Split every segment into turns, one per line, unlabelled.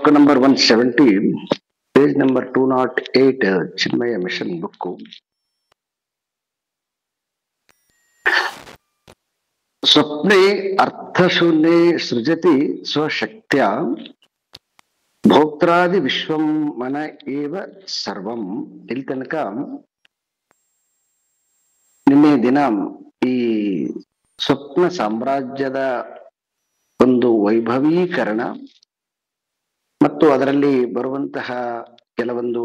ಶ್ಲೋಕ number 170, page number 208, ಚಿನ್ಮಯ mission book. ಸ್ವಪ್ನೆ ಅರ್ಥಶೂನ್ಯೆ ಸೃಜತಿ ಸ್ವಶಕ್ತ್ಯ ಭೋಕ್ತಾದಿ ವಿಶ್ವಂ ಮನ ಏವ ಸರ್ವಂ. ಇಲ್ಲಿ ತನಕ ನಿನ್ನೆ ದಿನ ಈ ಸ್ವಪ್ನ ಸಾಮ್ರಾಜ್ಯದ ಒಂದು ವೈಭವೀಕರಣ ಮತ್ತು ಅದರಲ್ಲಿ ಬರುವಂತಹ ಕೆಲವೊಂದು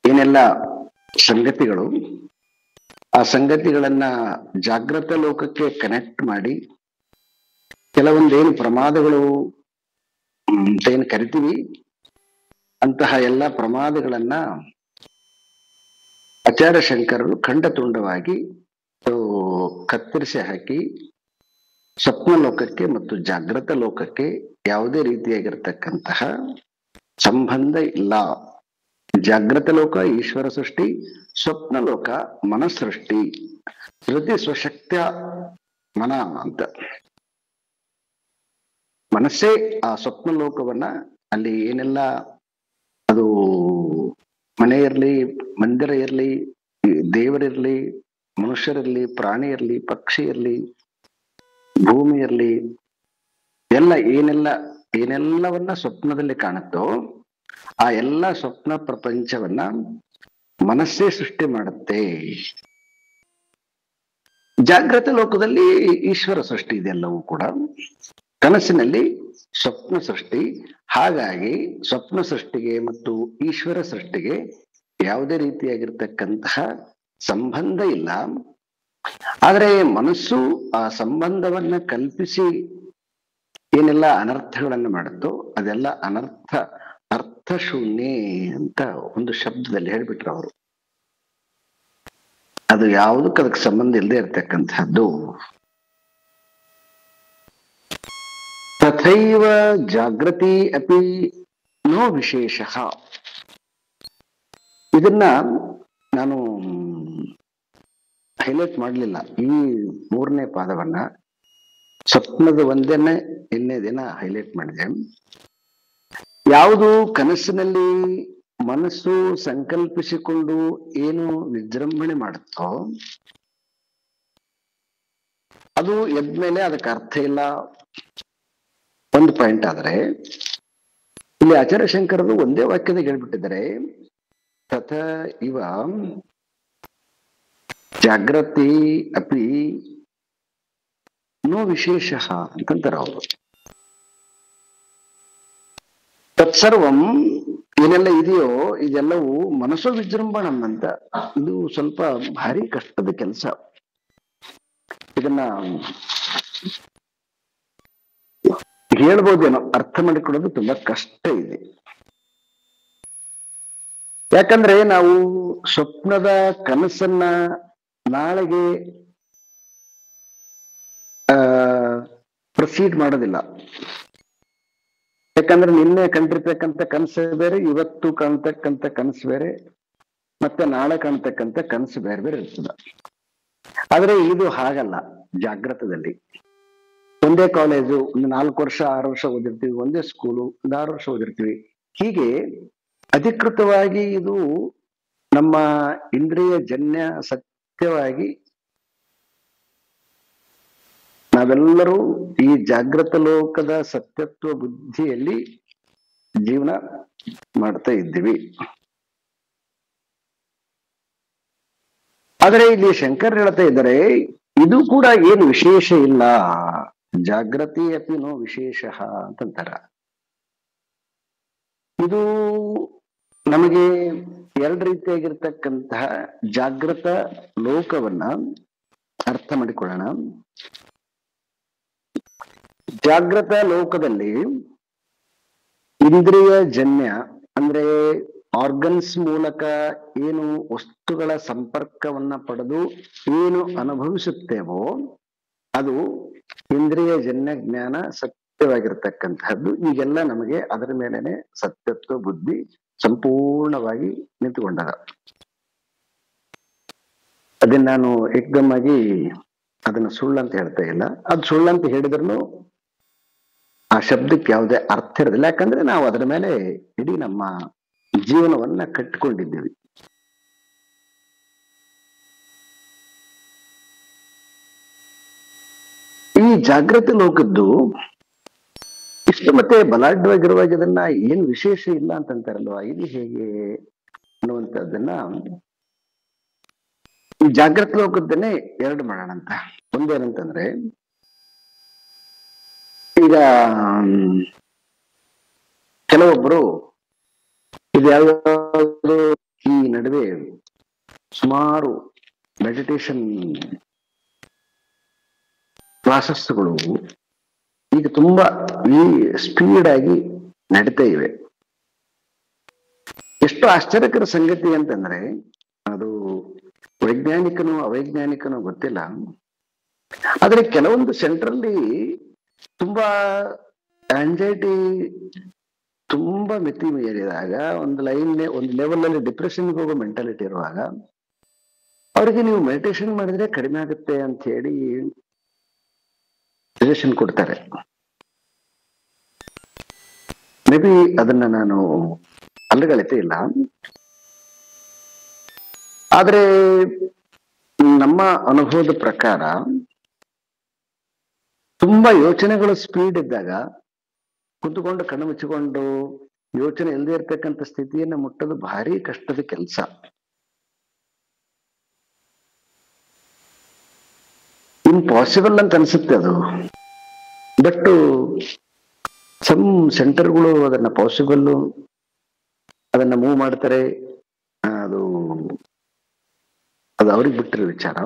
ಏನೆಲ್ಲ ಸಂಗತಿಗಳು, ಆ ಸಂಗತಿಗಳನ್ನ ಜಾಗೃತ ಲೋಕಕ್ಕೆ ಕನೆಕ್ಟ್ ಮಾಡಿ ಕೆಲವೊಂದೇನು ಪ್ರಮಾದಗಳು ಏನು ಕರಿತೀವಿ ಅಂತಹ ಎಲ್ಲ ಪ್ರಮಾದಗಳನ್ನ ಆಚಾರ್ಯ ಶಂಕರರು ಖಂಡತುಂಡವಾಗಿ ಕತ್ತರಿಸಿ ಹಾಕಿ ಸ್ವಪ್ನ ಲೋಕಕ್ಕೆ ಮತ್ತು ಜಾಗೃತ ಲೋಕಕ್ಕೆ ಯಾವುದೇ ರೀತಿಯಾಗಿರ್ತಕ್ಕಂತಹ ಸಂಬಂಧ ಇಲ್ಲ. ಜಾಗೃತ ಲೋಕ ಈಶ್ವರ ಸೃಷ್ಟಿ, ಸ್ವಪ್ನ ಲೋಕ ಮನಸೃಷ್ಟಿ. ಶ್ರುತಿ ಸ್ವಶಕ್ತ್ಯ ಮನ ಅಂತ ಮನಸ್ಸೇ ಆ ಸ್ವಪ್ನ ಲೋಕವನ್ನ ಅಲ್ಲಿ ಏನೆಲ್ಲ ಅದು ಮನೆ ಇರ್ಲಿ, ಮಂದಿರ ಇರ್ಲಿ, ದೇವರಿರ್ಲಿ, ಮನುಷ್ಯರಿರ್ಲಿ, ಪ್ರಾಣಿ ಇರ್ಲಿ, ಪಕ್ಷಿ ಇರ್ಲಿ, ಭೂಮಿ ಇರ್ಲಿ, ಎಲ್ಲ ಏನೆಲ್ಲವನ್ನ ಸ್ವಪ್ನದಲ್ಲಿ ಕಾಣುತ್ತೋ ಆ ಎಲ್ಲ ಸ್ವಪ್ನ ಪ್ರಪಂಚವನ್ನ ಮನಸ್ಸೇ ಸೃಷ್ಟಿ ಮಾಡುತ್ತೆ. ಜಾಗೃತ ಲೋಕದಲ್ಲಿ ಈಶ್ವರ ಸೃಷ್ಟಿ ಇದೆಲ್ಲವೂ ಕೂಡ, ಕನಸಿನಲ್ಲಿ ಸ್ವಪ್ನ ಸೃಷ್ಟಿ. ಹಾಗಾಗಿ ಸ್ವಪ್ನ ಸೃಷ್ಟಿಗೆ ಮತ್ತು ಈಶ್ವರ ಸೃಷ್ಟಿಗೆ ಯಾವುದೇ ರೀತಿಯಾಗಿರ್ತಕ್ಕಂತಹ ಸಂಬಂಧ ಇಲ್ಲ. ಆದರೆ ಮನಸ್ಸು ಆ ಸಂಬಂಧವನ್ನ ಕಲ್ಪಿಸಿ ಏನೆಲ್ಲ ಅನರ್ಥಗಳನ್ನು ಮಾಡುತ್ತೋ ಅದೆಲ್ಲ ಅರ್ಥಶೂನ್ಯ ಅಂತ ಒಂದು ಶಬ್ದದಲ್ಲಿ ಹೇಳ್ಬಿಟ್ರು ಅವರು. ಅದು ಯಾವುದಕ್ಕೆ ಅದಕ್ಕೆ ಸಂಬಂಧ ಇಲ್ಲದೆ ಇರತಕ್ಕಂತಹದ್ದು. ತಥೈವ ಜಾಗೃತಿ ಅಪಿ ನೋ ವಿಶೇಷ. ಇದನ್ನ ನಾನು ಹೈಲೈಟ್ ಮಾಡಲಿಲ್ಲ. ಈ 3ನೇ ಪಾದವನ್ನ ಸ್ವಪ್ನದ ಒಂದನ್ನೇ ನಿನ್ನೆ ದಿನ ಹೈಲೈಟ್ ಮಾಡಿದೆ. ಯಾವುದು ಕನಸಿನಲ್ಲಿ ಮನಸ್ಸು ಸಂಕಲ್ಪಿಸಿಕೊಂಡು ಏನು ವಿಜೃಂಭಣೆ ಮಾಡುತ್ತೋ ಅದು ಎದ್ಮೇಲೆ ಅದಕ್ಕೆ ಅರ್ಥ ಇಲ್ಲ, ಒಂದು ಪಾಯಿಂಟ್. ಆದರೆ ಇಲ್ಲಿ ಆಚಾರ್ಯ ಶಂಕರರು ಒಂದೇ ವಾಕ್ಯದಾಗ ಹೇಳ್ಬಿಟ್ಟಿದ್ದಾರೆ, ತಥ ಇವ ಜಾಗೃತಿ ಅಪಿ ನೋ ವಿಶೇಷ ಅಂತಂತಾರೆ ಅವರು. ತತ್ಸರ್ವಂ ಏನೆಲ್ಲ ಇದೆಯೋ ಇದೆಲ್ಲವೂ ಮನಸ್ಸು ವಿಜೃಂಭಣಂ ಅಂತ. ಇದು ಸ್ವಲ್ಪ ಭಾರಿ ಕಷ್ಟದ ಕೆಲಸ. ಇದನ್ನ ಹೇಳ್ಬೋದೇನೋ, ಅರ್ಥ ಮಾಡಿಕೊಳ್ಳೋದು ತುಂಬಾ ಕಷ್ಟ ಇದೆ. ಯಾಕಂದ್ರೆ ನಾವು ಸ್ವಪ್ನದ ಕನಸನ್ನ ನಾಳೆಗೆ ಪ್ರೊಸೀಡ್ ಮಾಡೋದಿಲ್ಲ. ಯಾಕಂದ್ರೆ ನಿನ್ನೆ ಕಂಡಿರ್ತಕ್ಕಂಥ ಕನಸು ಬೇರೆ, ಇವತ್ತು ಕಾಣ್ತಕ್ಕಂಥ ಕನಸು ಬೇರೆ, ಮತ್ತೆ ನಾಳೆ ಕಾಣ್ತಕ್ಕಂಥ ಕನಸು ಬೇರೆ ಬೇರೆ ಇರ್ತದೆ. ಆದ್ರೆ ಇದು ಹಾಗಲ್ಲ. ಜಾಗೃತದಲ್ಲಿ ಒಂದೇ ಕಾಲೇಜು, ಒಂದು 4 ವರ್ಷ 6 ವರ್ಷ ಓದಿರ್ತೀವಿ, ಒಂದೇ ಸ್ಕೂಲು, ಒಂದು 6 ವರ್ಷ ಓದಿರ್ತೀವಿ. ಹೀಗೆ ಅಧಿಕೃತವಾಗಿ ಇದು ನಮ್ಮ ಇಂದ್ರಿಯ ಜನ್ಯ ಸತ್ಯವಾಗಿ ನಾವೆಲ್ಲರೂ ಈ ಜಾಗೃತ ಲೋಕದ ಸತ್ಯತ್ವ ಬುದ್ಧಿಯಲ್ಲಿ ಜೀವನ ಮಾಡ್ತಾ ಇದ್ದೀವಿ. ಆದರೆ ಇಲ್ಲಿ ಶಂಕರ್ ಹೇಳ್ತಾ ಇದ್ದಾರೆ ಇದು ಕೂಡ ಏನು ವಿಶೇಷ ಇಲ್ಲ, ಜಾಗೃತಿ ಅಪಿ ನೋ ವಿಶೇಷ ಅಂತಂತಾರ. ಇದು ನಮಗೆ 2 ರೀತಿಯಾಗಿರ್ತಕ್ಕಂತಹ ಜಾಗೃತ ಲೋಕವನ್ನ ಅರ್ಥ ಮಾಡಿಕೊಳ್ಳೋಣ. ಜಾಗೃತ ಲೋಕದಲ್ಲಿ ಇಂದ್ರಿಯ ಜನ್ಯ ಅಂದ್ರೆ ಆರ್ಗನ್ಸ್ ಮೂಲಕ ಏನು ವಸ್ತುಗಳ ಸಂಪರ್ಕವನ್ನ ಪಡೆದು ಏನು ಅನುಭವಿಸುತ್ತೇವೋ ಅದು ಇಂದ್ರಿಯ ಜನ್ಯ ಜ್ಞಾನ ಸತ್ಯವಾಗಿರ್ತಕ್ಕಂತಹದ್ದು. ಈಗೆಲ್ಲ ನಮಗೆ ಅದರ ಮೇಲೆನೆ ಸತ್ಯತ್ವ ಬುದ್ಧಿ ಸಂಪೂರ್ಣವಾಗಿ ನಿಂತುಕೊಂಡದ. ಅದನ್ನ ನಾನು ಏಕದಮ್ ಆಗಿ ಅದನ್ನ ಸುಳ್ಳಂತ ಹೇಳ್ತಾ ಇಲ್ಲ. ಅದು ಸುಳ್ಳಂತ ಹೇಳಿದ್ರು ಆ ಶಬ್ದಕ್ಕೆ ಯಾವುದೇ ಅರ್ಥ ಇರೋದಿಲ್ಲ. ಯಾಕಂದ್ರೆ ನಾವು ಅದರ ಮೇಲೆ ಇಡೀ ನಮ್ಮ ಜೀವನವನ್ನ ಕಟ್ಟಿಕೊಂಡಿದ್ದೇವೆ. ಈ ಜಾಗೃತಿ ಲೋಕದ್ದು ಇಷ್ಟು ಮತ್ತೆ ಬಲಾಢ್ಯವಾಗಿರುವಾಗ ಇದನ್ನ ಏನ್ ವಿಶೇಷ ಇಲ್ಲ ಅಂತಂತಾರಲ್ವಾ, ಇದು ಹೇಗೆ ಅನ್ನುವಂಥದ್ದನ್ನ ಈ ಜಾಗೃತಿ ಲೋಕದ್ದನ್ನೇ ಎರಡು ಮಾಡೋಣ ಅಂತ. ಒಂದೇನಂತಂದ್ರೆ, ಈಗ ಕೆಲವೊಬ್ರು ಇದ್ಯಾವ್ಯಾವುದು ಈ ನಡುವೆ ಸುಮಾರು ಮೆಡಿಟೇಷನ್ ಕ್ಲಾಸಸ್ಗಳು ಈಗ ತುಂಬಾ ಈ ಸ್ಪೀಡ್ ಆಗಿ ನಡೀತಾ ಇವೆ. ಎಷ್ಟು ಆಶ್ಚರ್ಯಕರ ಸಂಗತಿ ಅಂತಂದ್ರೆ, ಅದು ವೈಜ್ಞಾನಿಕನೋ ಅವೈಜ್ಞಾನಿಕನೋ ಗೊತ್ತಿಲ್ಲ, ಆದ್ರೆ ಕೆಲವೊಂದು ಸೆಂಟ್ರಲ್ಲಿ ತುಂಬಾ ಆಂಗ್ಸೈಟಿ ತುಂಬಾ ಮಿತಿ ಮೀರಿದಾಗ, ಒಂದು ಲೆವೆಲ್ ಅಲ್ಲಿ ಡಿಪ್ರೆಷನ್ಗೆ ಹೋಗೋ ಮೆಂಟಾಲಿಟಿ ಇರುವಾಗ ಅವರಿಗೆ ನೀವು ಮೆಡಿಟೇಷನ್ ಮಾಡಿದ್ರೆ ಕಡಿಮೆ ಆಗುತ್ತೆ ಅಂತ ಹೇಳಿ ಸಜೆಷನ್ ಕೊಡ್ತಾರೆ. ಮೇ ಬಿ ಅದನ್ನ ನಾನು ಅಲ್ಲಗಳೆತ ಇಲ್ಲ, ಆದ್ರೆ ನಮ್ಮ ಅನುಭವದ ಪ್ರಕಾರ ತುಂಬಾ ಯೋಚನೆಗಳು ಸ್ಪೀಡ್ ಇದ್ದಾಗ ಕುಂತುಕೊಂಡು ಕಣ್ಣು ಮುಚ್ಚಿಕೊಂಡು ಯೋಚನೆ ಇಲ್ಲದೆ ಇರ್ತಕ್ಕಂಥ ಸ್ಥಿತಿಯನ್ನ ಮುಟ್ಟೋದು ಭಾರಿ ಕಷ್ಟದ ಕೆಲಸ. ಇಂಪಾಸಿಬಲ್ ಅಂತ ಅನ್ಸುತ್ತೆ ಅದು. ಬಟ್ ಸಮ್ ಸೆಂಟರ್ಗಳು ಅದನ್ನ ಪಾಸಿಬಲ್, ಅದನ್ನ ಮೂವ್ ಮಾಡ್ತಾರೆ. ಅದು ಅವ್ರಿಗೆ ಬಿಟ್ಟಿರೋ ವಿಚಾರ.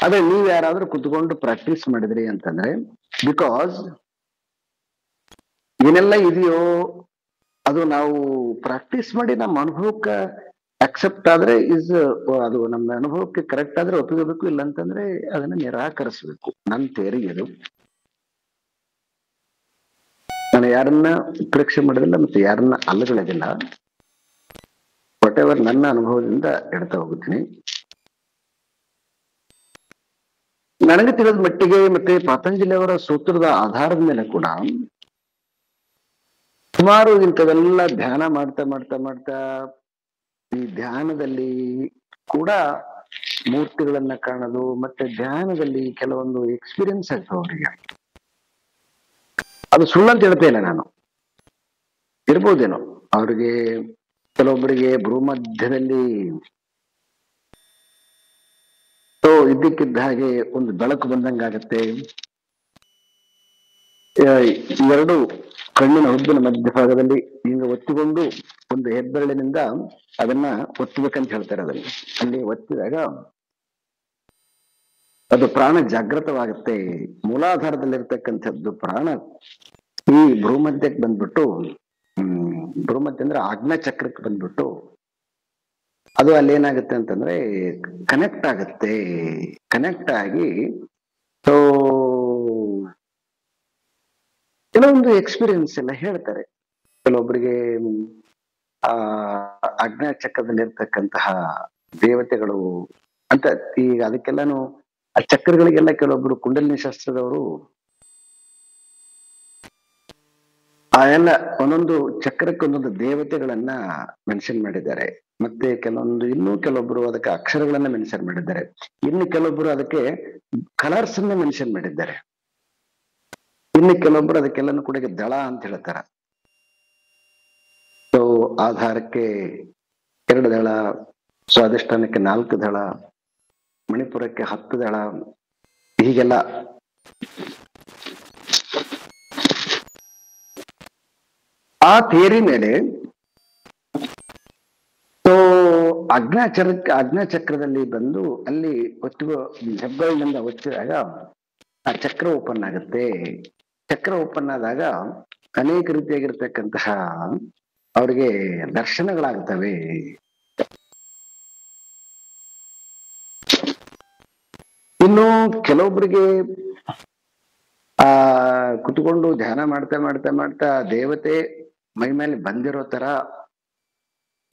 ಆದ್ರೆ ನೀವ್ ಯಾರಾದ್ರೂ ಕುತ್ಕೊಂಡು ಪ್ರಾಕ್ಟೀಸ್ ಮಾಡಿದ್ರಿ ಅಂತಂದ್ರೆ, ಬಿಕಾಸ್ ಏನೆಲ್ಲ ಇದೆಯೋ ಅದು ನಾವು ಪ್ರಾಕ್ಟೀಸ್ ಮಾಡಿ ನಮ್ಮ ಅನುಭವಕ್ಕೆ ಅಕ್ಸೆಪ್ಟ್ ಆದ್ರೆ ಅದು ನಮ್ಮ ಅನುಭವಕ್ಕೆ ಕರೆಕ್ಟ್ ಆದ್ರೆ ಒಪ್ಪಿಕೋಬೇಕು, ಇಲ್ಲ ಅಂತಂದ್ರೆ ಅದನ್ನ ನಿರಾಕರಿಸ್ಬೇಕು. ನನ್ನ ಥಿಯರಿ ಇದು. ನಾನು ಯಾರನ್ನ ಪರೀಕ್ಷೆ ಮಾಡೋದಿಲ್ಲ ಮತ್ತೆ ಯಾರನ್ನ ಅಲ್ಲಗಳದಿಲ್ಲ. ವಾಟ್ ಎವರ್ ನನ್ನ ಅನುಭವದಿಂದ ಹೇಳ್ತಾ ಹೋಗುತ್ತೀನಿ. ನನಗೆ ತಿಳಿದ ಮಟ್ಟಿಗೆ ಮತ್ತೆ ಪತಂಜಲಿ ಅವರ ಸೂತ್ರದ ಆಧಾರದ ಮೇಲೆ ಕೂಡ ಸುಮಾರು ಇಂಥವೆಲ್ಲ ಧ್ಯಾನ ಮಾಡ್ತಾ ಮಾಡ್ತಾ ಮಾಡ್ತಾ ಈ ಧ್ಯಾನದಲ್ಲಿ ಕೂಡ ಮೂರ್ತಿಗಳನ್ನ ಕಾಣೋದು, ಮತ್ತೆ ಧ್ಯಾನದಲ್ಲಿ ಕೆಲವೊಂದು ಎಕ್ಸ್ಪೀರಿಯನ್ಸ್ ಆಗ್ತಾವ ಅವರಿಗೆ. ಅದು ಸುಳ್ಳಂತ ಹೇಳ್ತಾ ಇಲ್ಲ ನಾನು, ಇರ್ಬೋದೇನೋ ಅವ್ರಿಗೆ. ಕೆಲವೊಬ್ಬರಿಗೆ ಭ್ರೂಮಧ್ಯದಲ್ಲಿ ಇದ್ದಕ್ಕಿದ್ದ ಹಾಗೆ ಒಂದು ಬೆಳಕು ಬಂದಂಗಾಗತ್ತೆ. ಎರಡು ಕಣ್ಣಿನ ಹುಬ್ಬಿನ ಮಧ್ಯಭಾಗದಲ್ಲಿ ಹಿಂಗ ಒತ್ತಿಕೊಂಡು ಒಂದು ಹೆಬ್ಬೆರಳಿನಿಂದ ಅದನ್ನ ಒತ್ತಬೇಕಂತ ಹೇಳ್ತಾರೆ. ಅದನ್ನು ಅಲ್ಲಿ ಒತ್ತಿದಾಗ ಅದು ಪ್ರಾಣ ಜಾಗೃತವಾಗುತ್ತೆ. ಮೂಲಾಧಾರದಲ್ಲಿರ್ತಕ್ಕಂಥದ್ದು ಪ್ರಾಣ ಈ ಭ್ರೂಮಧ್ಯಕ್ಕೆ ಬಂದ್ಬಿಟ್ಟು, ಭ್ರೂಮಧ್ಯ ಅಂದ್ರೆ ಆಜ್ಞಾ ಚಕ್ರಕ್ಕೆ ಬಂದ್ಬಿಟ್ಟು ಅದು ಅಲ್ಲಿ ಏನಾಗುತ್ತೆ ಅಂತಂದ್ರೆ ಕನೆಕ್ಟ್ ಆಗುತ್ತೆ. ಕನೆಕ್ಟ್ ಆಗಿ ಕೆಲವೊಂದು ಎಕ್ಸ್ಪೀರಿಯನ್ಸ್ ಎಲ್ಲ ಹೇಳ್ತಾರೆ. ಕೆಲವೊಬ್ಬರಿಗೆ ಆಜ್ಞಾ ಚಕ್ರದಲ್ಲಿರ್ತಕ್ಕಂತಹ ದೇವತೆಗಳು ಅಂತ, ಈಗ ಅದಕ್ಕೆಲ್ಲಾನು ಆ ಚಕ್ರಗಳಿಗೆಲ್ಲ ಕೆಲವೊಬ್ರು ಕುಂಡಲಿನಿ ಶಾಸ್ತ್ರದವರು ಆ ಎಲ್ಲ ಒಂದೊಂದು ಚಕ್ರಕ್ಕೆ ಒಂದೊಂದು ದೇವತೆಗಳನ್ನ ಮೆನ್ಷನ್ ಮಾಡಿದ್ದಾರೆ. ಮತ್ತೆ ಇನ್ನೂ ಕೆಲವೊಬ್ರು ಅದಕ್ಕೆ ಅಕ್ಷರಗಳನ್ನ ಮೆನ್ಷನ್ ಮಾಡಿದ್ದಾರೆ. ಇನ್ನು ಕೆಲವೊಬ್ರು ಅದಕ್ಕೆ ಕಲರ್ಸ್ ಅನ್ನ ಮೆನ್ಷನ್ ಮಾಡಿದ್ದಾರೆ. ಇನ್ನು ಕೆಲವೊಬ್ರು ಅದಕ್ಕೆಲ್ಲನೂ ಕೂಡ ದಳ ಅಂತ ಹೇಳ್ತಾರ. ಸೊ ಆಧಾರಕ್ಕೆ 2 ದಳ, ಸ್ವಾಧಿಷ್ಠಾನಕ್ಕೆ 4 ದಳ, ಮಣಿಪುರಕ್ಕೆ 10 ದಳ, ಹೀಗೆಲ್ಲ ಆ ಥಿಯರಿ ಮೇಲೆ ಆಜ್ಞಾ ಚಕ್ರದಲ್ಲಿ ಬಂದು ಅಲ್ಲಿ ಹೆಬ್ಬೆರಳಿನಿಂದ ಒತ್ತಿದಾಗ ಆ ಚಕ್ರ ಓಪನ್ ಆಗುತ್ತೆ. ಚಕ್ರ ಓಪನ್ ಆದಾಗ ಅನೇಕ ರೀತಿಯಾಗಿರ್ತಕ್ಕಂತಹ ಅವ್ರಿಗೆ ದರ್ಶನಗಳಾಗ್ತವೆ. ಇನ್ನು ಕೆಲವೊಬ್ಬರಿಗೆ ಕುತ್ಕೊಂಡು ಧ್ಯಾನ ಮಾಡ್ತಾ ಮಾಡ್ತಾ ಮಾಡ್ತಾ ದೇವತೆ ಮೈ ಮೇಲೆ ಬಂದಿರೋ ತರ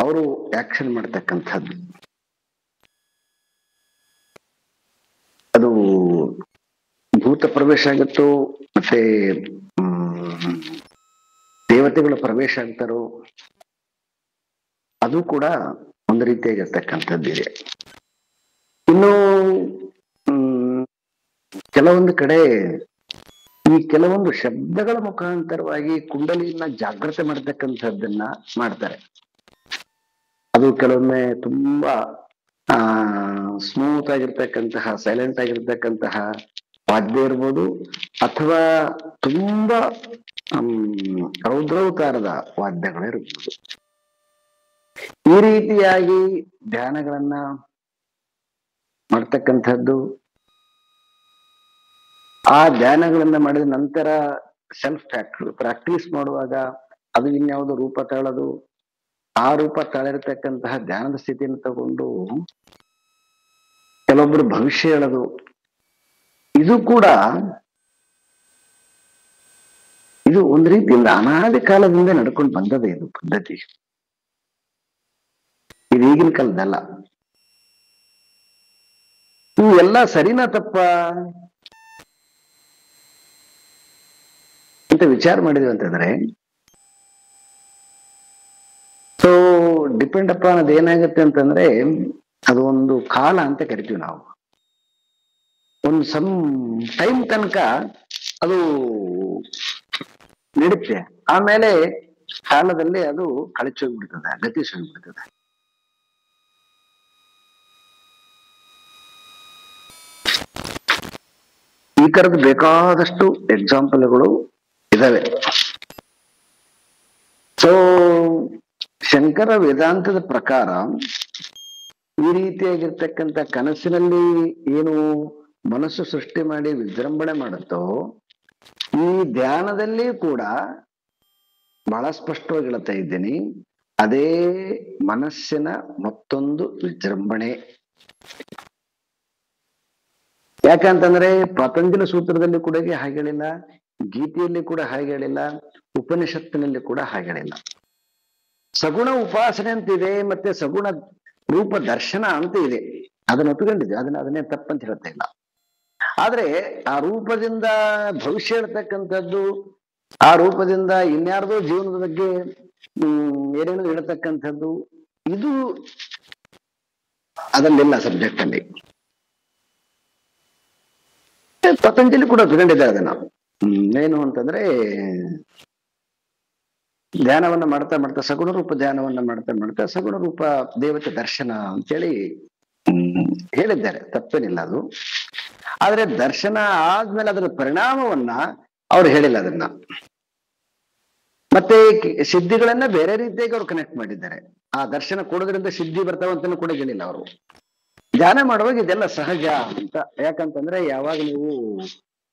ಅವರು ಆಕ್ಷನ್ ಮಾಡ್ತಕ್ಕಂಥದ್ದು. ಅದು ಭೂತ ಪ್ರವೇಶ ಆಗುತ್ತೋ ಮತ್ತೆ ದೇವತೆಗಳು ಪ್ರವೇಶ ಆಗ್ತಾರೋ ಅದು ಕೂಡ ಒಂದು ರೀತಿಯಾಗಿರ್ತಕ್ಕಂಥದ್ದಿದೆ. ಇನ್ನು ಕೆಲವೊಂದು ಕಡೆ ಈ ಕೆಲವೊಂದು ಶಬ್ದಗಳ ಮುಖಾಂತರವಾಗಿ ಕುಂಡಲಿಯನ್ನ ಜಾಗೃತಿ ಮಾಡ್ತಕ್ಕಂಥದ್ದನ್ನ ಮಾಡ್ತಾರೆ. ಅದು ಕೆಲವೊಮ್ಮೆ ತುಂಬಾ ಸ್ಮೂತ್ ಆಗಿರ್ತಕ್ಕಂತಹ, ಸೈಲೆಂಟ್ ಆಗಿರ್ತಕ್ಕಂತಹ ವಾದ್ಯ ಇರ್ಬೋದು, ಅಥವಾ ತುಂಬಾ ರೌದ್ರವತಾರದ ವಾದ್ಯಗಳಿರ್ಬೋದು. ಈ ರೀತಿಯಾಗಿ ಧ್ಯಾನಗಳನ್ನ ಮಾಡ್ತಕ್ಕಂಥದ್ದು, ಆ ಧ್ಯಾನಗಳನ್ನ ಮಾಡಿದ ನಂತರ ಸೆಲ್ಫ್ ಪ್ರಾಕ್ಟೀಸ್ ಮಾಡುವಾಗ ಅದು ಇನ್ಯಾವುದು ರೂಪ ತಾಳೋದು, ಆ ರೂಪ ತಾಳಿರ್ತಕ್ಕಂತಹ ಧ್ಯಾನದ ಸ್ಥಿತಿಯನ್ನು ತಗೊಂಡು ಕೆಲವೊಬ್ರು ಭವಿಷ್ಯ ಹೇಳೋದು, ಇದು ಕೂಡ ಇದು ಒಂದು ರೀತಿಯಿಂದ ಅನಾದಿ ಕಾಲದಿಂದ ನಡ್ಕೊಂಡು ಬಂದದೆ ಇದು ಪದ್ಧತಿ. ಇದು ಈಗಿನ ಕಾಲದಲ್ಲ. ಇವೆಲ್ಲ ಸರಿನಾ ತಪ್ಪ ಅಂತ ವಿಚಾರ ಮಾಡಿದ್ವಿ ಅಂತಂದ್ರೆ, ಸೊ ಡಿಪೆಂಡ್ ಅಪ್ ಅನ್ನೋದು ಏನಾಗುತ್ತೆ ಅಂತಂದ್ರೆ, ಅದು ಒಂದು ಕಾಲ ಅಂತ ಕರಿತೀವಿ ನಾವು. ಒಂದು ಸಮ್ ಟೈಮ್ ತನಕ ಅದು ನಡೀತೆ, ಆಮೇಲೆ ಕಾಲದಲ್ಲಿ ಅದು ಕಳಚೋಗ್ಬಿಡ್ತದೆ, ಗತಿಸೋಗ್ಬಿಡ್ತದೆ. ಈ ತರದ ಬೇಕಾದಷ್ಟು ಎಕ್ಸಾಂಪಲ್ಗಳು ಇದಾವೆ. ಸೊ ಶಂಕರ ವೇದಾಂತದ ಪ್ರಕಾರ ಈ ರೀತಿಯಾಗಿರ್ತಕ್ಕಂಥ ಕನಸಿನಲ್ಲಿ ಏನು ಮನಸ್ಸು ಸೃಷ್ಟಿ ಮಾಡಿ ವಿಜೃಂಭಣೆ ಮಾಡುತ್ತೋ, ಈ ಧ್ಯಾನದಲ್ಲಿ ಕೂಡ ಬಹಳ ಸ್ಪಷ್ಟವಾಗಿ ಹೇಳ್ತಾ ಇದ್ದೀನಿ, ಅದೇ ಮನಸ್ಸಿನ ಮತ್ತೊಂದು ವಿಜೃಂಭಣೆ. ಯಾಕಂತಂದ್ರೆ ಪತಂಜಲಿ ಸೂತ್ರದಲ್ಲಿ ಕೂಡ ಹಾಗೆ ಹೇಳಿಲ್ಲ, ಗೀತೆಯಲ್ಲಿ ಕೂಡ ಹಾಗೆ ಹೇಳಿಲ್ಲ, ಉಪನಿಷತ್ತಿನಲ್ಲಿ ಕೂಡ ಹಾಗೆ ಹೇಳಿಲ್ಲ. ಸಗುಣ ಉಪಾಸನೆ ಅಂತ ಇದೆ, ಮತ್ತೆ ಸಗುಣ ರೂಪ ದರ್ಶನ ಅಂತ ಇದೆ, ಅದನ್ನ ಒಪ್ಪಿಕೊಂಡಿದ್ವಿ, ಅದನ್ನೇ ತಪ್ಪಂತ ಹೇಳ್ತಾ ಇಲ್ಲ. ಆದ್ರೆ ಆ ರೂಪದಿಂದ ಭವಿಷ್ಯ ಹೇಳ್ತಕ್ಕಂಥದ್ದು, ಆ ರೂಪದಿಂದ ಇನ್ಯಾರ್ದೋ ಜೀವನದ ಬಗ್ಗೆ ಏನೇನು ಹೇಳ್ತಕ್ಕಂಥದ್ದು, ಇದು ಅದನ್ನೆಲ್ಲ ಸಬ್ಜೆಕ್ಟ್ ಅಲ್ಲಿ ಪತಂಜಲಿ ಕೂಡ ಒಪ್ಪಿಕೊಂಡಿದ್ದಾರೆ ಅದನ್ನ. ಏನು ಅಂತಂದ್ರೆ, ಧ್ಯಾನವನ್ನ ಮಾಡ್ತಾ ಮಾಡ್ತಾ ಸಗುಣ ರೂಪ ಧ್ಯಾನವನ್ನ ಮಾಡ್ತಾ ಮಾಡ್ತಾ ಸಗುಣ ರೂಪ ದೇವತೆ ದರ್ಶನ ಅಂತೇಳಿ ಹೇಳಿದ್ದಾರೆ, ತಪ್ಪೇನಿಲ್ಲ ಅದು. ಆದ್ರೆ ದರ್ಶನ ಆದ್ಮೇಲೆ ಅದರ ಪರಿಣಾಮವನ್ನ ಅವ್ರು ಹೇಳಿಲ್ಲ ಅದನ್ನ. ಮತ್ತೆ ಸಿದ್ಧಿಗಳನ್ನ ಬೇರೆ ರೀತಿಯಾಗಿ ಅವ್ರು ಕನೆಕ್ಟ್ ಮಾಡಿದ್ದಾರೆ. ಆ ದರ್ಶನ ಕೊಡೋದ್ರಿಂದ ಸಿದ್ಧಿ ಬರ್ತಾವಂತನೂ ಕೂಡ ಹೇಳಿಲ್ಲ ಅವರು. ಧ್ಯಾನ ಮಾಡುವಾಗ ಇದೆಲ್ಲ ಸಹಜ ಅಂತ. ಯಾಕಂತಂದ್ರೆ ಯಾವಾಗ ನೀವು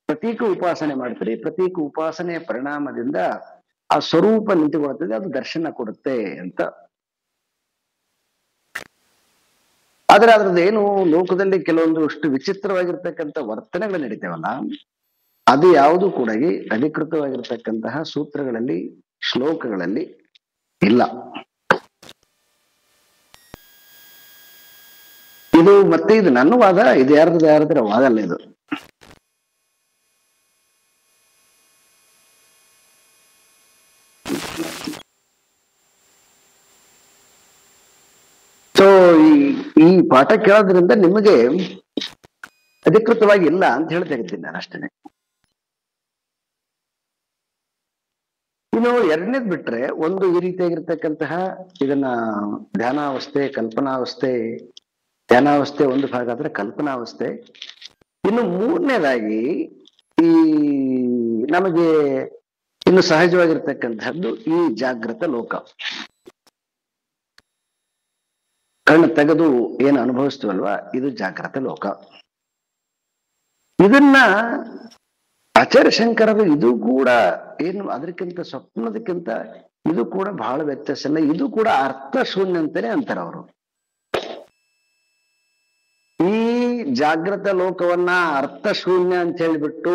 ಪ್ರತೀಕ ಉಪಾಸನೆ ಮಾಡ್ತೀರಿ, ಪ್ರತೀಕ ಉಪಾಸನೆಯ ಪರಿಣಾಮದಿಂದ ಆ ಸ್ವರೂಪ ನಿಂತುಕೊಳ್ತದೆ, ಅದು ದರ್ಶನ ಕೊಡುತ್ತೆ ಅಂತ. ಆದ್ರೆ ಅದ್ರದ್ದು ಏನು ಲೋಕದಲ್ಲಿ ಕೆಲವೊಂದು ಅಷ್ಟು ವಿಚಿತ್ರವಾಗಿರ್ತಕ್ಕಂಥ ವರ್ತನೆಗಳು ನಡೀತೇವಲ್ಲ, ಅದು ಯಾವುದು ಕೂಡ ಅಧಿಕೃತವಾಗಿರ್ತಕ್ಕಂತಹ ಸೂತ್ರಗಳಲ್ಲಿ, ಶ್ಲೋಕಗಳಲ್ಲಿ ಇಲ್ಲ. ಇದು ಮತ್ತೆ ಇದು ನನ್ನ ವಾದ, ಇದು ಯಾರ್ದ್ರ ವಾದ ಅಲ್ಲ ಇದು. ಸೊ ಈ ಪಾಠ ಕೇಳೋದ್ರಿಂದ ನಿಮಗೆ ಅಧಿಕೃತವಾಗಿ ಇಲ್ಲ ಅಂತ ಹೇಳ್ತಾ ಇದ್ದೀನಿ ನಾನು, ಅಷ್ಟೇ. ಇನ್ನು ಎರಡನೇದ್ ಬಿಟ್ರೆ, ಒಂದು ಈ ರೀತಿಯಾಗಿರ್ತಕ್ಕಂತಹ ಇದನ್ನ ಧ್ಯಾನಾವಸ್ಥೆ, ಕಲ್ಪನಾವಸ್ಥೆ, ಧ್ಯಾನಾವಸ್ಥೆ ಒಂದು ಭಾಗ ಆದ್ರೆ ಕಲ್ಪನಾವಸ್ಥೆ. ಇನ್ನು ಮೂರನೇದಾಗಿ ಈ ನಮಗೆ ಇನ್ನು ಸಹಜವಾಗಿರ್ತಕ್ಕಂಥದ್ದು ಈ ಜಾಗೃತ ಲೋಕ. ಕಣ್ಣು ತೆಗೆದು ಏನು ಅನುಭವಿಸ್ತೀವಲ್ವಾ, ಇದು ಜಾಗೃತ ಲೋಕ. ಇದನ್ನ ಆಚಾರ್ಯ ಶಂಕರರು ಇದು ಕೂಡ ಏನು ಅದಕ್ಕಿಂತ ಸ್ವಪ್ನದಕ್ಕಿಂತ ಇದು ಕೂಡ ಬಹಳ ವ್ಯತ್ಯಾಸ ಇಲ್ಲ, ಇದು ಕೂಡ ಅರ್ಥ ಶೂನ್ಯ ಅಂತಾನೆ ಅಂತಾರೆ ಅವರು. ಈ ಜಾಗೃತ ಲೋಕವನ್ನ ಅರ್ಥ ಶೂನ್ಯ ಅಂತ ಹೇಳಿಬಿಟ್ಟು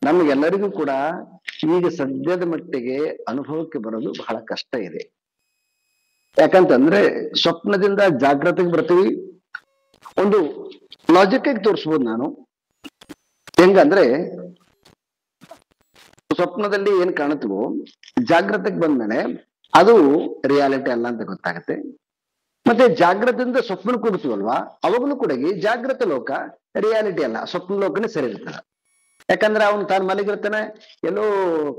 ನಮಗೆಲ್ಲರಿಗೂ ಕೂಡ ಈಗ ಸದ್ಯದ ಮಟ್ಟಿಗೆ ಅನುಭವಕ್ಕೆ ಬರೋದು ಬಹಳ ಕಷ್ಟ ಇದೆ. ಯಾಕಂತಂದ್ರೆ ಸ್ವಪ್ನದಿಂದ ಜಾಗೃತಿಗೆ ಬರ್ತೀವಿ. ಒಂದು ಲಾಜಿಕ್ ಆಗಿ ತೋರಿಸ್ಬೋದು ನಾನು. ಹೆಂಗಂದ್ರೆ, ಸ್ವಪ್ನದಲ್ಲಿ ಏನ್ ಕಾಣುತ್ತವೋ ಜಾಗೃತಕ್ಕೆ ಬಂದ್ಮೇಲೆ ಅದು ರಿಯಾಲಿಟಿ ಅಲ್ಲ ಅಂತ ಗೊತ್ತಾಗತ್ತೆ. ಮತ್ತೆ ಜಾಗೃತದಿಂದ ಸ್ವಪ್ನ ಕೊಡ್ತೀವಲ್ವಾ, ಅವಾಗಲೂ ಕೂಡ ಜಾಗೃತ ಲೋಕ ರಿಯಾಲಿಟಿ ಅಲ್ಲ, ಸ್ವಪ್ನ ಲೋಕನೇ ಸರಿ ಇರ್ತದೆ. ಯಾಕಂದ್ರೆ ಅವನು ತಾನು ಮಲಗಿರ್ತಾನೆ, ಎಲ್ಲೋ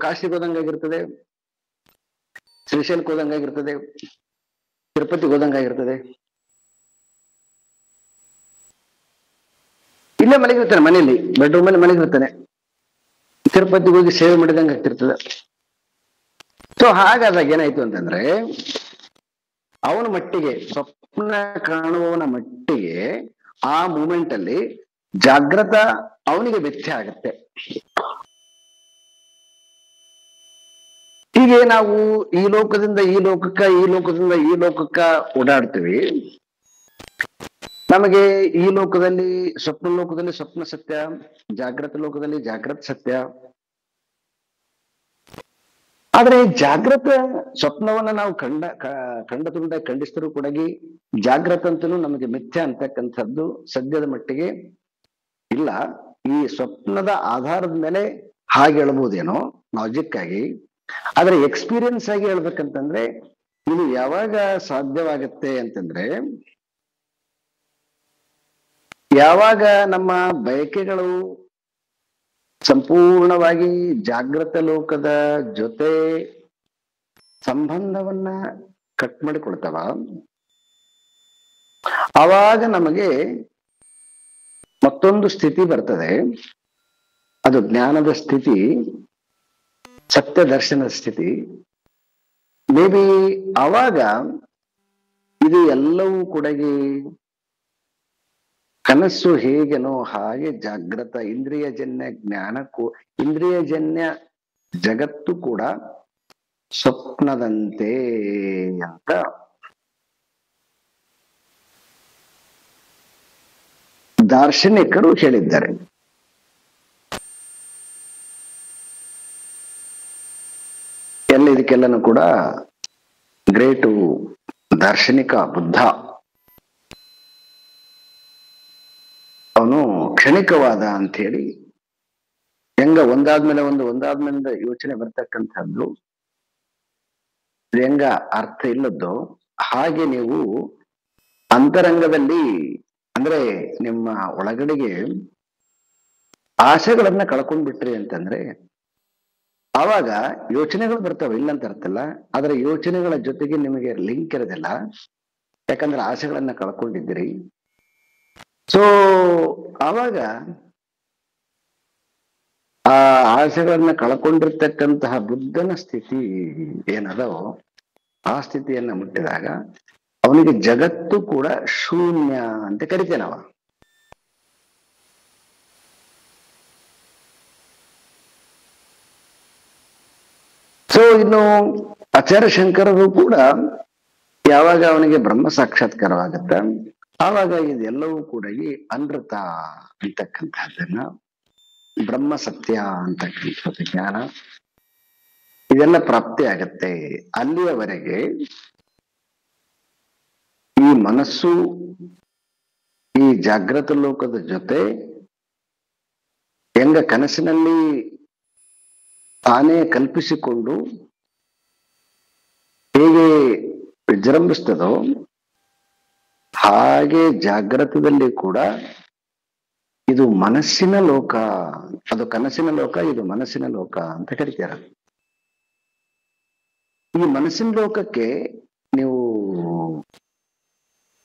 ಕಾಶಿಗೆ ಹೋದಂಗಾಗಿರ್ತದೆ, ಶ್ರೀಶೈಲಕ್ಕೆ ಹೋದಂಗಾಗಿರ್ತದೆ, ತಿರುಪತಿಗೆ ಹೋದಂಗಾಗಿರ್ತದೆ. ಇಲ್ಲೇ ಮಲಗಿರ್ತಾನೆ, ಮನೆಯಲ್ಲಿ ಬೆಡ್ರೂಮ್ ಅಲ್ಲಿ ಮಲಗಿರ್ತಾನೆ, ತಿರುಪತಿಗೆ ಹೋಗಿ ಸೇವೆ ಮಾಡಿದಂಗೆ ಆಗ್ತಿರ್ತದೆ. ಸೊ ಹಾಗಾದಾಗ ಏನಾಯ್ತು ಅಂತಂದ್ರೆ, ಅವನ ಮಟ್ಟಿಗೆ ಸ್ವಪ್ನ ಕಾಣುವವನ ಮಟ್ಟಿಗೆ ಆ ಮೂಮೆಂಟ್ ಅಲ್ಲಿ ಜಾಗೃತ ಅವನಿಗೆ ವ್ಯತ್ಯಯ ಆಗತ್ತೆ. ಹೀಗೆ ನಾವು ಈ ಲೋಕದಿಂದ ಈ ಲೋಕಕ್ಕ, ಈ ಲೋಕದಿಂದ ಈ ಲೋಕಕ್ಕ ಓಡಾಡ್ತೀವಿ. ನಮಗೆ ಈ ಲೋಕದಲ್ಲಿ ಸ್ವಪ್ನ ಲೋಕದಲ್ಲಿ ಸ್ವಪ್ನ ಸತ್ಯ, ಜಾಗೃತ ಲೋಕದಲ್ಲಿ ಜಾಗೃತ ಸತ್ಯ. ಆದ್ರೆ ಜಾಗೃತ ಸ್ವಪ್ನವನ್ನ ನಾವು ಕಂಡ ತುಂಡ ಖಂಡಿಸಿದ್ರು ಕೂಡ ಜಾಗೃತ ಅಂತಲೂ ನಮಗೆ ಮಿಥ್ಯ ಅಂತಕ್ಕಂಥದ್ದು ಸದ್ಯದ ಮಟ್ಟಿಗೆ ಇಲ್ಲ. ಈ ಸ್ವಪ್ನದ ಆಧಾರದ ಮೇಲೆ ಹಾಗೆ ಹೇಳ್ಬೋದೇನೋ ಲಾಜಿಕ್ ಆಗಿ, ಆದ್ರೆ ಎಕ್ಸ್ಪೀರಿಯನ್ಸ್ ಆಗಿ ಹೇಳ್ಬೇಕಂತಂದ್ರೆ ಇದು ಯಾವಾಗ ಸಾಧ್ಯವಾಗತ್ತೆ ಅಂತಂದ್ರೆ, ಯಾವಾಗ ನಮ್ಮ ಬಯಕೆಗಳು ಸಂಪೂರ್ಣವಾಗಿ ಜಾಗೃತ ಲೋಕದ ಜೊತೆ ಸಂಬಂಧವನ್ನ ಕಟ್ ಮಾಡಿಕೊಳ್ತಾವ, ಆವಾಗ ನಮಗೆ ಮತ್ತೊಂದು ಸ್ಥಿತಿ ಬರ್ತದೆ. ಅದು ಜ್ಞಾನದ ಸ್ಥಿತಿ, ಸತ್ಯ ದರ್ಶನದ ಸ್ಥಿತಿ. ಮೇ ಬಿ ಆವಾಗ ಇದು ಎಲ್ಲವೂ ಕೂಡ ಕನಸು ಹೇಗೆನೋ ಹಾಗೆ ಜಾಗೃತ ಇಂದ್ರಿಯಜನ್ಯ ಜ್ಞಾನಕ್ಕೂ, ಇಂದ್ರಿಯಜನ್ಯ ಜಗತ್ತು ಕೂಡ ಸ್ವಪ್ನದಂತೆ ಅಂತ ದಾರ್ಶನಿಕರು ಹೇಳಿದ್ದಾರೆ. ಇದಕ್ಕೆಲ್ಲನೂ ಕೂಡ ಗ್ರೇಟು ದಾರ್ಶನಿಕ ಬುದ್ಧ, ಅವನು ಕ್ಷಣಿಕವಾದ ಅಂತ ಹೇಳಿ ಹೆಂಗ ಒಂದಾದ್ಮೇಲೆ ಒಂದಾದ್ಮೇಲೆ ಯೋಚನೆ ಬರ್ತಕ್ಕಂಥದ್ದು ಹೆಂಗ ಅರ್ಥ ಇಲ್ಲದ್ದು ಹಾಗೆ ನೀವು ಅಂತರಂಗದಲ್ಲಿ ಅಂದ್ರೆ ನಿಮ್ಮ ಒಳಗಡೆಗೆ ಆಸೆಗಳನ್ನ ಕಳ್ಕೊಂಡ್ಬಿಟ್ರಿ ಅಂತಂದ್ರೆ ಆವಾಗ ಯೋಚನೆಗಳು ಬರ್ತವೆ, ಇಲ್ಲಂತ ಅರ್ಥಲ್ಲ. ಆದ್ರೆ ಯೋಚನೆಗಳ ಜೊತೆಗೆ ನಿಮಗೆ ಲಿಂಕ್ ಇರೋದಿಲ್ಲ, ಯಾಕಂದ್ರೆ ಆಸೆಗಳನ್ನ ಕಳ್ಕೊಂಡಿದ್ದೀರಿ. ಸೊ ಆವಾಗ ಆ ಆಸೆಗಳನ್ನ ಕಳ್ಕೊಂಡಿರ್ತಕ್ಕಂತಹ ಬುದ್ಧನ ಸ್ಥಿತಿ ಏನದೋ ಆ ಸ್ಥಿತಿಯನ್ನ ಮುಟ್ಟಿದಾಗ ಅವನಿಗೆ ಜಗತ್ತು ಕೂಡ ಶೂನ್ಯ ಅಂತ ಕರಿತೇವೆ ನಾವು. ಸೊ ಇನ್ನು ಆಚಾರ್ಯ ಶಂಕರರು ಕೂಡ ಯಾವಾಗ ಅವನಿಗೆ ಬ್ರಹ್ಮ ಸಾಕ್ಷಾತ್ಕಾರವಾಗತ್ತ ಆವಾಗ ಇದೆಲ್ಲವೂ ಕೂಡ ಈ ಅನೃತ ಅಂತಕ್ಕಂಥದ್ದನ್ನ, ಬ್ರಹ್ಮ ಸತ್ಯ ಅಂತಕ್ಕಂಥದ್ದು ಜ್ಞಾನ ಇದೆಲ್ಲ ಪ್ರಾಪ್ತಿ ಆಗತ್ತೆ. ಅಲ್ಲಿಯವರೆಗೆ ಈ ಮನಸ್ಸು ಈ ಜಾಗೃತ ಲೋಕದ ಜೊತೆ ಹೆಂಗ ಕನಸಿನಲ್ಲಿ ತಾನೇ ಕಲ್ಪಿಸಿಕೊಂಡು ಹೇಗೆ ವಿಜೃಂಭಿಸ್ತದೋ ಹಾಗೆ ಜಾಗೃತದಲ್ಲಿ ಕೂಡ ಇದು ಮನಸ್ಸಿನ ಲೋಕ, ಅದು ಕನಸಿನ ಲೋಕ, ಇದು ಮನಸ್ಸಿನ ಲೋಕ ಅಂತ ಕರಿತಾರೆ. ಈ ಮನಸ್ಸಿನ ಲೋಕಕ್ಕೆ ನೀವು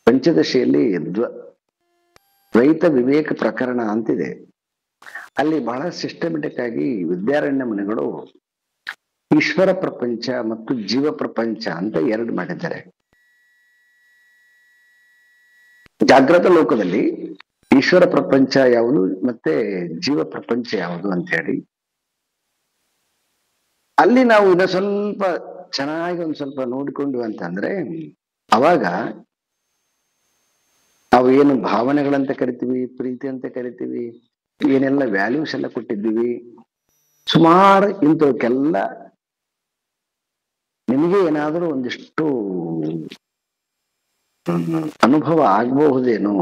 ಪಂಚದಶಿಯಲ್ಲಿ ದ್ವೈತ ವಿವೇಕ ಪ್ರಕರಣ ಅಂತಿದೆ, ಅಲ್ಲಿ ಬಹಳ ಸಿಸ್ಟಮೆಟಿಕ್ ಆಗಿ ವಿದ್ಯಾರಣ್ಯ ಮುನಿಗಳು ಈಶ್ವರ ಪ್ರಪಂಚ ಮತ್ತು ಜೀವ ಪ್ರಪಂಚ ಅಂತ ಎರಡು ಮಾಡಿದ್ದಾರೆ. ಜಾಗೃತ ಲೋಕದಲ್ಲಿ ಈಶ್ವರ ಪ್ರಪಂಚ ಯಾವುದು ಮತ್ತೆ ಜೀವ ಪ್ರಪಂಚ ಯಾವುದು ಅಂತ ಹೇಳಿ ಅಲ್ಲಿ ನಾವು ಇನ್ನ ಸ್ವಲ್ಪ ಚೆನ್ನಾಗಿ ಒಂದ್ ಸ್ವಲ್ಪ ನೋಡಿಕೊಂಡು ಅಂತಂದ್ರೆ ಅವಾಗ ನಾವು ಏನು ಭಾವನೆಗಳಂತ ಕರಿತೀವಿ, ಪ್ರೀತಿ ಅಂತ ಕರಿತೀವಿ, ಏನೆಲ್ಲ ವ್ಯಾಲ್ಯೂಸ್ ಎಲ್ಲ ಕೊಟ್ಟಿದ್ದೀವಿ, ಸುಮಾರು ಇಂಥವಕ್ಕೆಲ್ಲ ನಿಮಗೆ ಏನಾದರೂ ಒಂದಿಷ್ಟು ಅನುಭವ ಆಗಬಹುದೇನೋ.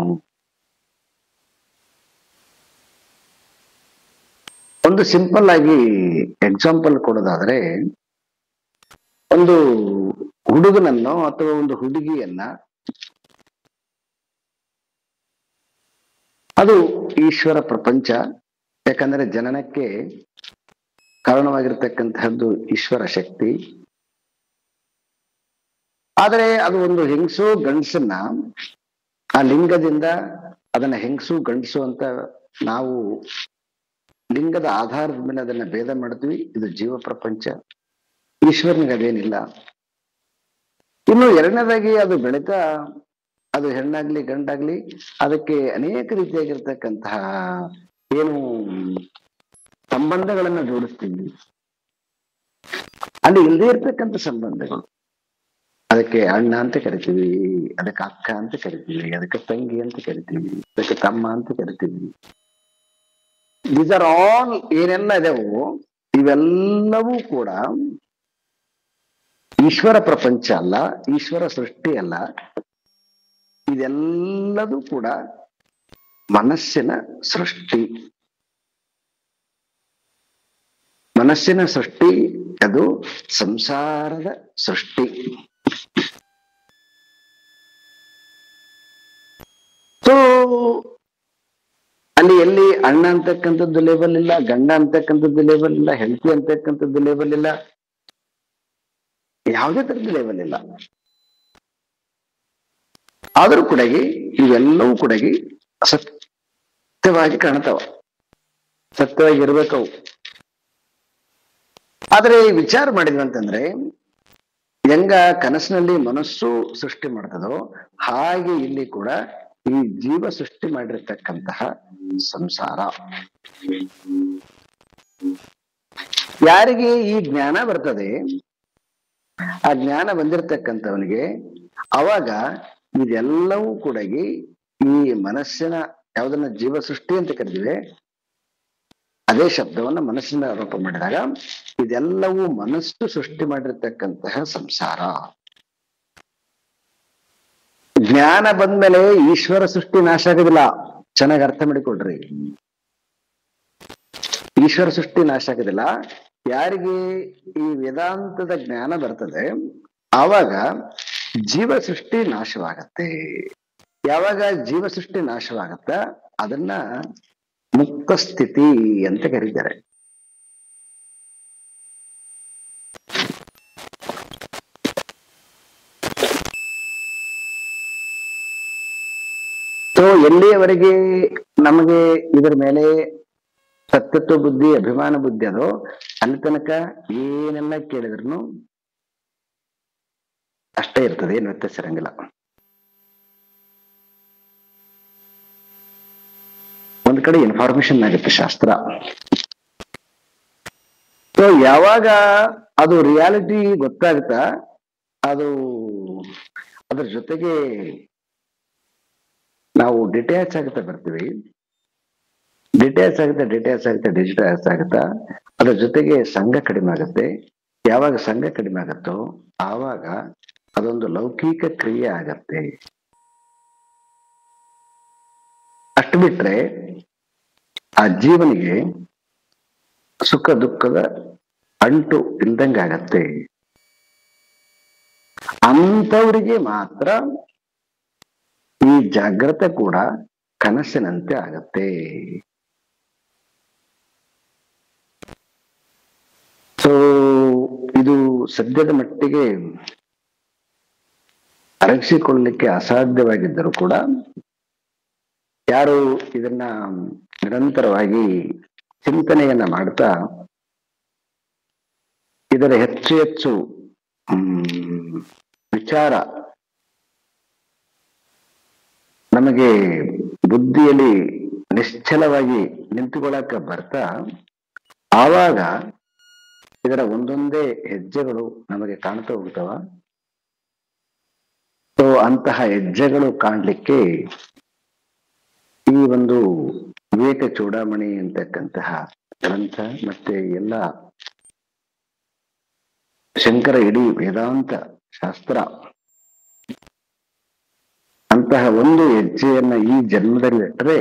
ಒಂದು ಸಿಂಪಲ್ ಆಗಿ ಎಕ್ಸಾಂಪಲ್ ಕೊಡೋದಾದ್ರೆ, ಒಂದು ಹುಡುಗನನ್ನು ಅಥವಾ ಒಂದು ಹುಡುಗಿಯನ್ನ, ಅದು ಈಶ್ವರ ಪ್ರಪಂಚ. ಯಾಕಂದ್ರೆ ಜನನಕ್ಕೆ ಕಾರಣವಾಗಿರ್ತಕ್ಕಂತಹದ್ದು ಈಶ್ವರ ಶಕ್ತಿ. ಆದರೆ ಅದು ಒಂದು ಹೆಂಗಸು ಗಂಡಸನ್ನ ಆ ಲಿಂಗದಿಂದ ಅದನ್ನ ಹೆಂಗಸು ಗಂಡಸು ಅಂತ ನಾವು ಲಿಂಗದ ಆಧಾರದ ಮೇಲೆ ಅದನ್ನ ಭೇದ ಮಾಡ್ತೀವಿ. ಇದು ಜೀವ ಪ್ರಪಂಚ, ಈಶ್ವರನಿಗೆ ಅದೇನಿಲ್ಲ. ಇನ್ನು ಎರಡನೇದಾಗಿ ಅದು ಬೆಳೀತಾ, ಅದು ಹೆಣ್ಣಾಗ್ಲಿ ಗಂಡಾಗ್ಲಿ, ಅದಕ್ಕೆ ಅನೇಕ ರೀತಿಯಾಗಿರ್ತಕ್ಕಂತಹ ಏನು ಸಂಬಂಧಗಳನ್ನ ಜೋಡಿಸ್ತೀವಿ. ಅಲ್ಲಿ ಇಲ್ಲದೆ ಇರ್ತಕ್ಕಂಥ ಸಂಬಂಧಗಳು, ಅದಕ್ಕೆ ಅಣ್ಣ ಅಂತ ಕರಿತೀವಿ, ಅದಕ್ಕೆ ಅಕ್ಕ ಅಂತ ಕರಿತೀವಿ, ಅದಕ್ಕೆ ತಂಗಿ ಅಂತ ಕರಿತೀವಿ, ಅದಕ್ಕೆ ತಮ್ಮ ಅಂತ ಕರಿತೀವಿ. ದೀಸ್ ಆರ್ ಆಲ್ ಏನೆಲ್ಲ ಇದಾವೋ ಇವೆಲ್ಲವೂ ಕೂಡ ಈಶ್ವರ ಪ್ರಪಂಚ ಅಲ್ಲ, ಈಶ್ವರ ಸೃಷ್ಟಿ ಅಲ್ಲ. ಇದೆಲ್ಲದೂ ಕೂಡ ಮನಸ್ಸಿನ ಸೃಷ್ಟಿ. ಮನಸ್ಸಿನ ಸೃಷ್ಟಿ, ಅದು ಸಂಸಾರದ ಸೃಷ್ಟಿ. ಸೊ ಅಲ್ಲಿ ಎಲ್ಲಿ ಅಣ್ಣ ಅಂತಕ್ಕಂಥದ್ದು ಲೇಬಲ್ ಇಲ್ಲ, ಗಂಡ ಅಂತಕ್ಕಂಥದ್ದು ಲೇಬಲ್ ಇಲ್ಲ, ಹೆಂಡತಿ ಅಂತಕ್ಕಂಥದ್ದು ಲೇಬಲ್ ಇಲ್ಲ, ಯಾವುದೇ ತರದ ಲೇಬಲ್ ಇಲ್ಲ. ಆದರೂ ಕೂಡ ಇವೆಲ್ಲವೂ ಕೂಡ ಸತ್ಯವಾಗಿ ಕಾಣ್ತಾವ, ಸತ್ಯವಾಗಿ ಇರ್ಬೇಕವು. ಆದ್ರೆ ವಿಚಾರ ಮಾಡಿದ್ವಿ ಅಂತಂದ್ರೆ, ಹೆಂಗ ಕನಸಿನಲ್ಲಿ ಮನಸ್ಸು ಸೃಷ್ಟಿ ಮಾಡ್ತದೋ ಹಾಗೆ ಇಲ್ಲಿ ಕೂಡ ಈ ಜೀವ ಸೃಷ್ಟಿ ಮಾಡಿರ್ತಕ್ಕಂತಹ ಸಂಸಾರ. ಯಾರಿಗೆ ಈ ಜ್ಞಾನ ಬರ್ತದೆ, ಆ ಜ್ಞಾನ ಬಂದಿರತಕ್ಕಂಥವನಿಗೆ ಅವಾಗ ಇದೆಲ್ಲವೂ ಕೂಡ ಈ ಮನಸ್ಸಿನ, ಯಾವುದನ್ನ ಜೀವ ಸೃಷ್ಟಿ ಅಂತ ಕರೆದಿವೆ, ಅದೇ ಶಬ್ದವನ್ನ ಮನಸ್ಸಿನ ಆರೋಪ ಮಾಡಿದಾಗ ಇದೆಲ್ಲವೂ ಮನಸ್ಸು ಸೃಷ್ಟಿ ಮಾಡಿರ್ತಕ್ಕಂತಹ ಸಂಸಾರ. ಜ್ಞಾನ ಬಂದ್ಮೇಲೆ ಈಶ್ವರ ಸೃಷ್ಟಿ ನಾಶ ಆಗೋದಿಲ್ಲ. ಚೆನ್ನಾಗಿ ಅರ್ಥ ಮಾಡಿಕೊಡ್ರಿ, ಈಶ್ವರ ಸೃಷ್ಟಿ ನಾಶ ಆಗೋದಿಲ್ಲ. ಯಾರಿಗೆ ಈ ವೇದಾಂತದ ಜ್ಞಾನ ಬರ್ತದೆ ಆವಾಗ ಜೀವ ಸೃಷ್ಟಿ ನಾಶವಾಗತ್ತೆ. ಯಾವಾಗ ಜೀವ ಸೃಷ್ಟಿ ನಾಶವಾಗತ್ತ ಅದನ್ನ ಮುಕ್ತ ಸ್ಥಿತಿ ಅಂತ ಕರೀತಾರೆ. ಸೊ ಎಲ್ಲಿಯವರೆಗೆ ನಮಗೆ ಇದರ ಮೇಲೆ ಸತ್ಯತ್ವ ಬುದ್ಧಿ, ಅಭಿಮಾನ ಬುದ್ಧಿ ಅದೋ ಅಲ್ಲಿ ತನಕ ಏನೆಲ್ಲ ಕೇಳಿದ್ರು ಅಷ್ಟೇ ಇರ್ತದೆ, ಏನು ವ್ಯತ್ಯಾಸ ಇರಂಗಿಲ್ಲ. ಒಂದ್ ಕಡೆ ಇನ್ಫಾರ್ಮೇಶನ್ ಆಗುತ್ತೆ ಶಾಸ್ತ್ರ. ಸೊ ಯಾವಾಗ ಅದು ರಿಯಾಲಿಟಿ ಗೊತ್ತಾಗುತ್ತಾ ಅದು ಅದ್ರ ಜೊತೆಗೆ ನಾವು ಡಿಟ್ಯಾಚ್ ಆಗುತ್ತಾ ಬರ್ತೀವಿ, ಡಿಟ್ಯಾಚ್ ಆಗುತ್ತಾ ಅದ್ರ ಜೊತೆಗೆ ಸಂಘ ಕಡಿಮೆ ಆಗುತ್ತೆ. ಯಾವಾಗ ಸಂಘ ಕಡಿಮೆ ಆಗುತ್ತೋ ಆವಾಗ ಅದೊಂದು ಲೌಕಿಕ ಕ್ರಿಯೆ ಆಗತ್ತೆ. ಅಷ್ಟು ಬಿಟ್ರೆ ಆ ಜೀವನಿಗೆ ಸುಖ ದುಃಖದ ಅಂಟು ಇಲ್ದಂಗಾಗತ್ತೆ. ಅಂಥವರಿಗೆ ಮಾತ್ರ ಈ ಜಾಗ್ರತೆ ಕೂಡ ಕನಸಿನಂತೆ ಆಗತ್ತೆ. ಸೊ ಇದು ಸದ್ಯದ ಮಟ್ಟಿಗೆ ಅರಗಿಸಿಕೊಳ್ಳಲಿಕ್ಕೆ ಅಸಾಧ್ಯವಾಗಿದ್ದರೂ ಕೂಡ ಯಾರು ಇದನ್ನ ನಿರಂತರವಾಗಿ ಚಿಂತನೆಯನ್ನ ಮಾಡ್ತಾ ಇದರ ಹೆಚ್ಚು ಹೆಚ್ಚು ವಿಚಾರ ನಮಗೆ ಬುದ್ಧಿಯಲ್ಲಿ ನಿಶ್ಚಲವಾಗಿ ನಿಂತುಕೊಳ್ಳಕ ಬರ್ತಾ ಆವಾಗ ಇದರ ಒಂದೊಂದೇ ಹೆಜ್ಜೆಗಳು ನಮಗೆ ಕಾಣ್ತಾ ಹೋಗ್ತಾವ. ಸೊ ಅಂತಹ ಹೆಜ್ಜೆಗಳು ಕಾಣ್ಲಿಕ್ಕೆ ಈ ಒಂದು ವಿವೇಕ ಚೂಡಾಮಣಿ ಅಂತಕ್ಕಂತಹ ಗ್ರಂಥ ಮತ್ತೆ ಎಲ್ಲ ಶಂಕರ ಇಡೀ ವೇದಾಂತ ಶಾಸ್ತ್ರ ಅಂತಹ ಒಂದು ಹೆಜ್ಜೆಯನ್ನ ಈ ಜನ್ಮದಲ್ಲಿ ಇಟ್ಟರೆ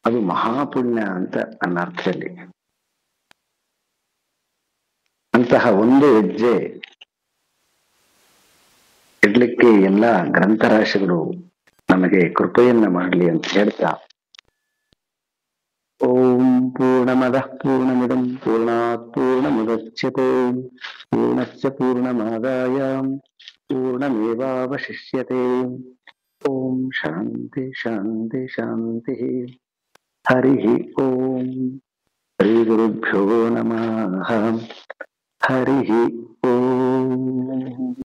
ಅದು ಮಹಾಪುಣ್ಯ ಅಂತ ನನ್ನ ಅರ್ಥದಲ್ಲಿ. ಅಂತಹ ಒಂದು ಹೆಜ್ಜೆ ಇಡ್ಲಿಕ್ಕೆ ಎಲ್ಲ ಗ್ರಂಥರಾಶಿಗಳು ನಮಗೆ ಕೃಪೆಯನ್ನ ಮಾಡಲಿ ಅಂತ ಹೇಳ್ತಾ, ಓಂ ಪೂರ್ಣಮದಃ ಪೂರ್ಣಮಿದಂ ಪೂರ್ಣಾತ್ ಪೂರ್ಣಮುದಚ್ಯತೆ ಪೂರ್ಣಸ್ಯ ಪೂರ್ಣಮಾದಾಯ ಪೂರ್ಣಮೇವಾವಶಿಷ್ಯತೆ. ಓಂ ಶಾಂತಿ ಶಾಂತಿ ಶಾಂತಿ. ಹರಿ ಓಂ. ಶ್ರೀ ಗುರುಭ್ಯೋ ನಮಃ. ಹರಿ ಓಂ.